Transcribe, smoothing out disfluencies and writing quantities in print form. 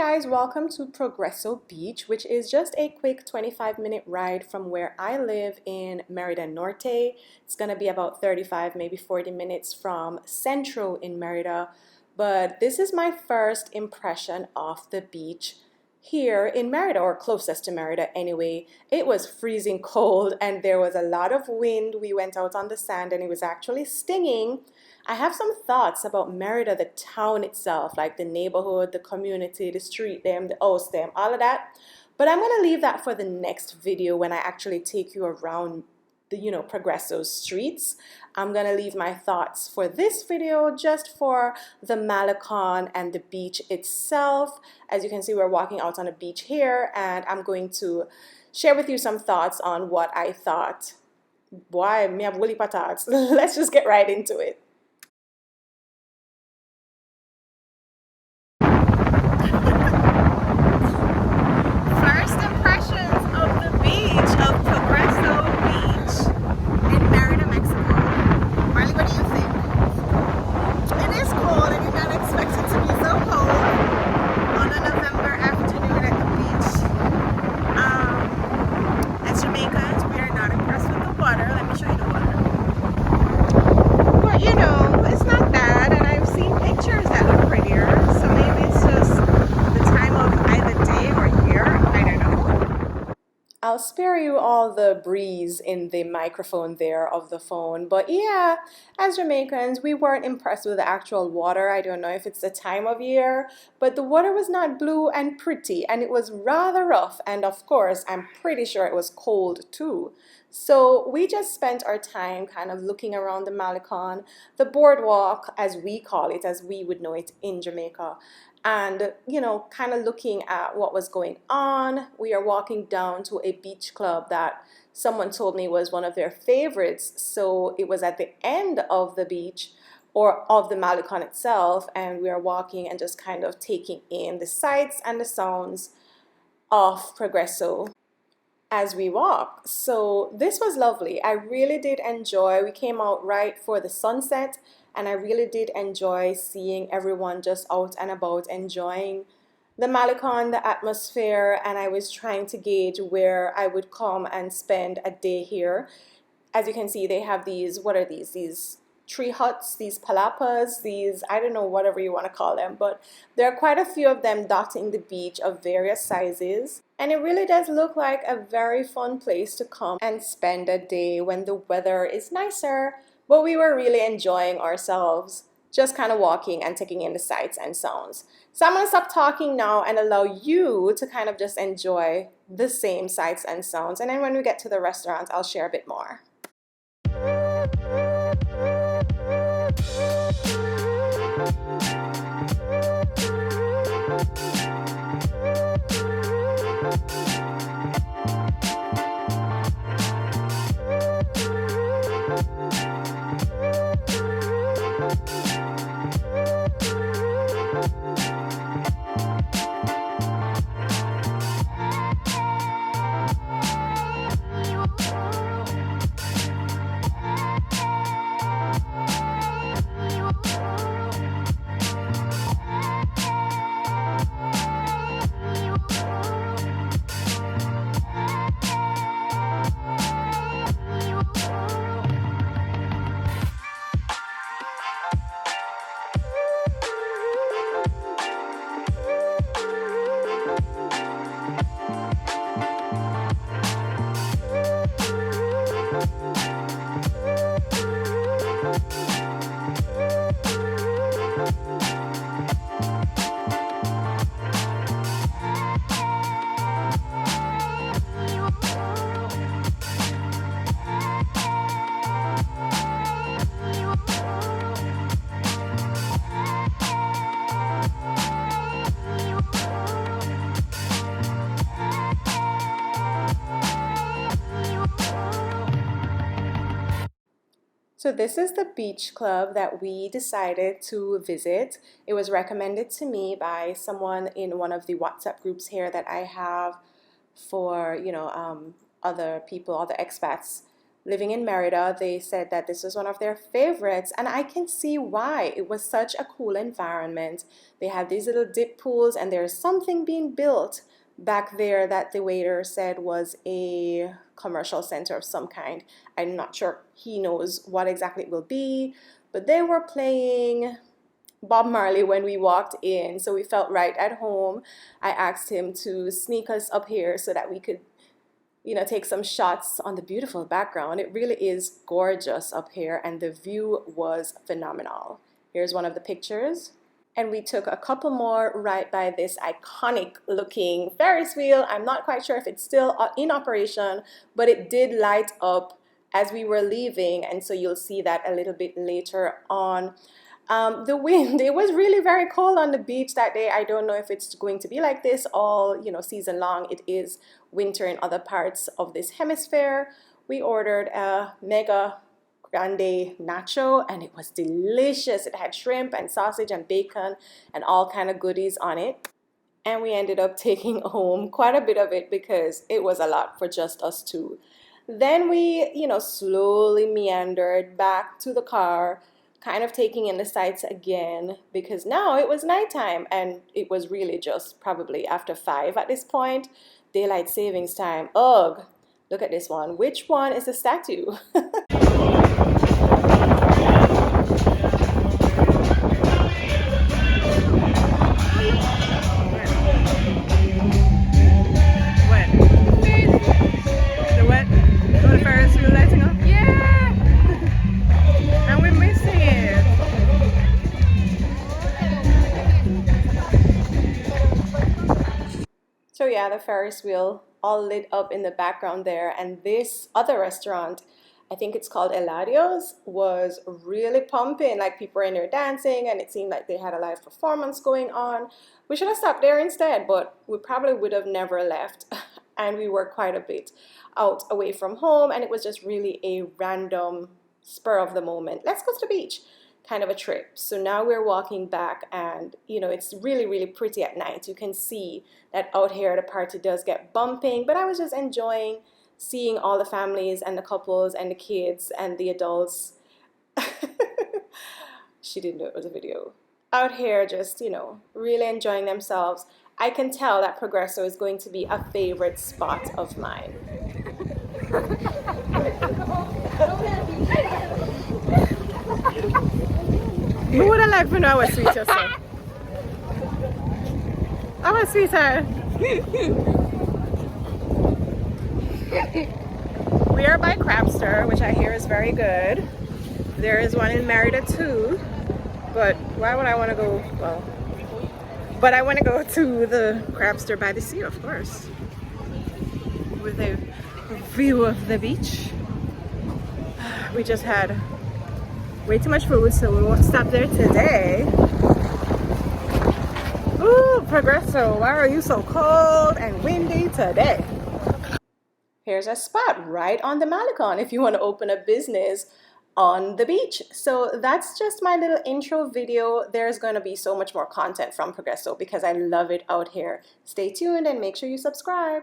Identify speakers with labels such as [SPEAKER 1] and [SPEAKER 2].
[SPEAKER 1] guys, welcome to Progreso Beach, which is just a quick 25-minute ride from where I live in Merida Norte. It's gonna be about 35, maybe 40 minutes from Centro in Merida. But this is my first impression of the beach here in Merida, or closest to Merida anyway. It was freezing cold and there was a lot of wind. We went out on the sand and it was actually stinging. I have some thoughts about Merida, the town itself, like the neighborhood, the community, the street them, the house them, all of that. But I'm going to leave that for the next video when I actually take you around the, Progreso streets. I'm going to leave my thoughts for this video just for the Malecon and the beach itself. As you can see, we're walking out on a beach here, and I'm going to share with you some thoughts on what I thought. Why? Me have woolly patats. Let's just get right into it.
[SPEAKER 2] First impressions of the beach, of Progreso Beach in Merida, Mexico. Marley, what do you think? It is cold and you're not expected to be so cold on a November afternoon at the beach. As Jamaicans, we are not impressed with the water. Let me show you the water. But it's not bad, and I've seen pictures that look prettier, so maybe it's just the time of either day or year. I don't know.
[SPEAKER 1] I'll spare you all the breeze in the microphone there of the phone, but yeah, as Jamaicans, we weren't impressed with the actual water. I don't know if it's the time of year, but the water was not blue and pretty, and it was rather rough, and of course, I'm pretty sure it was cold too. So we just spent our time kind of looking around the Malecon, the boardwalk as we call it, as we would know it in Jamaica, and kind of looking at what was going on. We are walking down to a beach club that someone told me was one of their favorites. So it was at the end of the beach, or of the Malecon itself, and we are walking and just kind of taking in the sights and the sounds of Progreso as we walk. So this was lovely. I really did enjoy. We came out right for the sunset, and I really did enjoy seeing everyone just out and about enjoying the Malecon, the atmosphere, and I was trying to gauge where I would come and spend a day here. As you can see, they have these, what are these? These tree huts, these palapas, these, I don't know, whatever you want to call them, but there are quite a few of them dotting the beach of various sizes. And it really does look like a very fun place to come and spend a day when the weather is nicer. But we were really enjoying ourselves, just kind of walking and taking in the sights and sounds. So I'm going to stop talking now and allow you to kind of just enjoy the same sights and sounds. And then when we get to the restaurant, I'll share a bit more. So this is the beach club that we decided to visit. It was recommended to me by someone in one of the WhatsApp groups here that I have for, other people, other expats living in Merida, they said that this was one of their favorites, and I can see why. It was such a cool environment. They have these little dip pools, and there's something being built back there that the waiter said was a commercial center of some kind. I'm not sure he knows what exactly it will be, but they were playing Bob Marley when we walked in, so we felt right at home. I asked him to sneak us up here so that we could, take some shots on the beautiful background. It really is gorgeous up here, and the view was phenomenal. Here's one of the pictures. And we took a couple more right by this iconic looking Ferris wheel. I'm not quite sure if it's still in operation, but it did light up as we were leaving, and so you'll see that a little bit later on. The wind, it was really very cold on the beach that day. I don't know if it's going to be like this all, season long. It is winter in other parts of this hemisphere. We ordered a mega grande nacho, and it was delicious. It had shrimp and sausage and bacon and all kind of goodies on it. And we ended up taking home quite a bit of it because it was a lot for just us two. Then we, slowly meandered back to the car, kind of taking in the sights again because now it was nighttime, and it was really just probably after 5 at this point. Daylight savings time. Ugh, look at this one. Which one is the statue?
[SPEAKER 2] The what? Oh, the Ferris wheel lighting up? Yeah! And we're missing it.
[SPEAKER 1] So yeah, the Ferris wheel all lit up in the background there, and this other restaurant, I think it's called Eladio's, was really pumping. Like people were in there dancing, and it seemed like they had a live performance going on. We should have stopped there instead, but we probably would have never left. And we were quite a bit out away from home, and it was just really a random spur of the moment. Let's go to the beach kind of a trip. So now we're walking back, and it's really, really pretty at night. You can see that out here the party does get bumping, but I was just enjoying seeing all the families and the couples and the kids and the adults. She didn't know it was a video. Out here just, really enjoying themselves. I can tell that Progreso is going to be a favorite spot of mine.
[SPEAKER 2] Who would have liked to know I was sweet yourself? I'm a sweetheart. We are by Crabster, which I hear is very good. There is one in Merida too, but why would I want to go? Well, but I want to go to the Crabster by the sea, of course, with a view of the beach. We just had way too much food, so we won't stop there today. Ooh, Progreso, why are you so cold and windy today?
[SPEAKER 1] Here's a spot right on the Malecon if you want to open a business on the beach. So that's just my little intro video. There's going to be so much more content from Progreso because I love it out here. Stay tuned and make sure you subscribe.